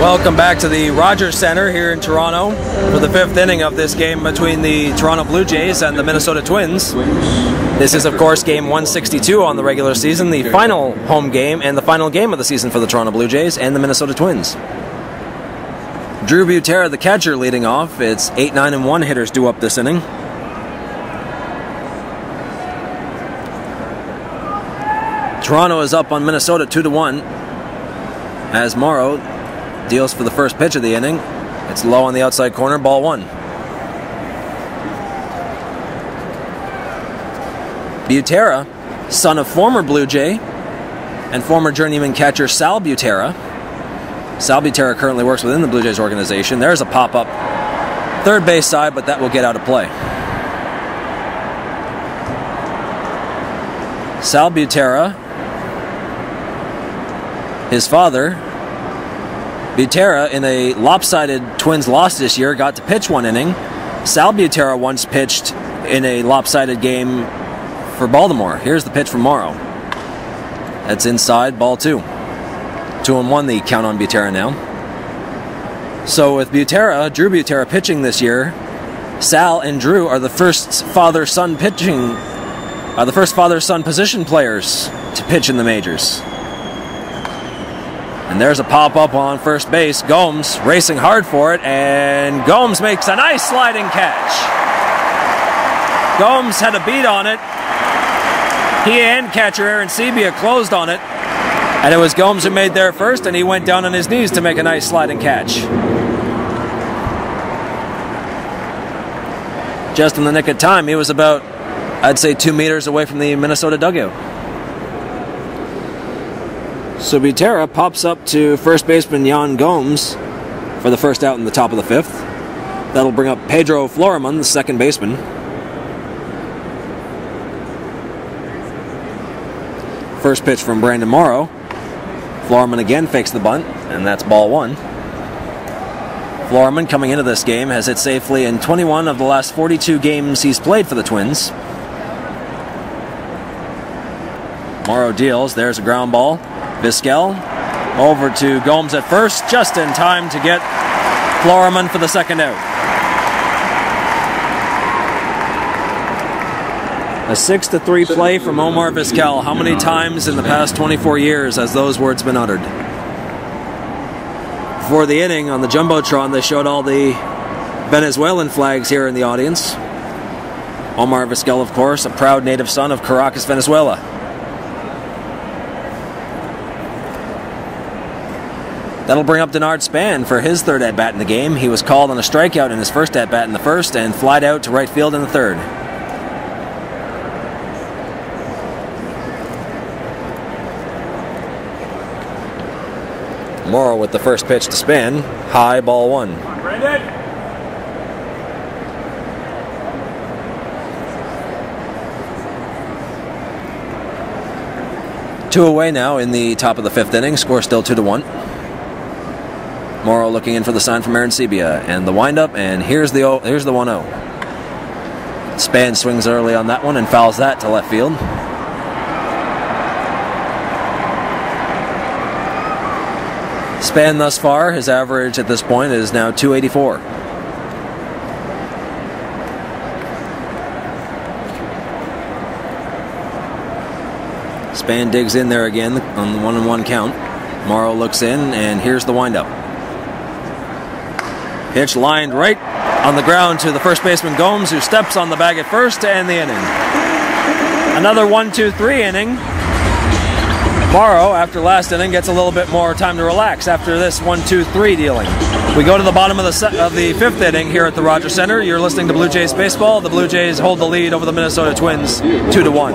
Welcome back to the Rogers Center here in Toronto for the 5th inning of this game between the Toronto Blue Jays and the Minnesota Twins. This is, of course, game 162 on the regular season, the final home game and the final game of the season for the Toronto Blue Jays and the Minnesota Twins. Drew Butera, the catcher, leading off. It's 8, 9, and 1 hitters due up this inning. Toronto is up on Minnesota 2-1 as Morrow deals for the first pitch of the inning. It's low on the outside corner, ball 1. Butera, son of former Blue Jay and former journeyman catcher Sal Butera. Sal Butera currently works within the Blue Jays organization. There's a pop-up third base side, but that will get out of play. Sal Butera, his father, Butera, in a lopsided Twins loss this year, got to pitch one inning. Sal Butera once pitched in a lopsided game for Baltimore. Here's the pitch from Morrow. That's inside, ball 2. 2-1 the count on Butera now. So with Butera, Drew Butera pitching this year, Sal and Drew are the first father-son position players to pitch in the majors. And there's a pop-up on first base. Gomes racing hard for it, and Gomes makes a nice sliding catch. Gomes had a beat on it. He and catcher Aaron Sebia closed on it, and it was Gomes who made there first, and he went down on his knees to make a nice sliding catch. Just in the nick of time. He was about, I'd say, 2 meters away from the Minnesota dugout. So Butera pops up to first baseman Yan Gomes for the first out in the top of the 5th. That'll bring up Pedro Florimon, the second baseman. First pitch from Brandon Morrow. Florimon again fakes the bunt, and that's ball 1. Florimon, coming into this game, has hit safely in 21 of the last 42 games he's played for the Twins. Morrow deals. There's a ground ball. Vizquel over to Gomes at first, just in time to get Florimon for the second out. A 6-3 play from Omar Vizquel. How many times in the past 24 years has those words been uttered? Before the inning, on the Jumbotron, they showed all the Venezuelan flags here in the audience. Omar Vizquel, of course, a proud native son of Caracas, Venezuela. That'll bring up Denard Span for his third at-bat in the game. He was called on a strikeout in his first at-bat in the first and flied out to right field in the third. Morrow with the first pitch to Span. High, ball 1. Come on, Brandon. Two away now in the top of the 5th inning. Score still 2-1. Morrow looking in for the sign from Aaron Sebia, and the windup, and here's the 1-0. Span swings early on that one and fouls that to left field. Span thus far, his average at this point is now .284. Span digs in there again on the 1-1 count. Morrow looks in, and here's the windup. Pitch lined right on the ground to the first baseman Gomes, who steps on the bag at first to end the inning. Another 1-2-3 inning. Morrow, after last inning, gets a little bit more time to relax after this 1-2-3 dealing. We go to the bottom of the 5th inning here at the Rogers Center. You're listening to Blue Jays baseball. The Blue Jays hold the lead over the Minnesota Twins 2-1.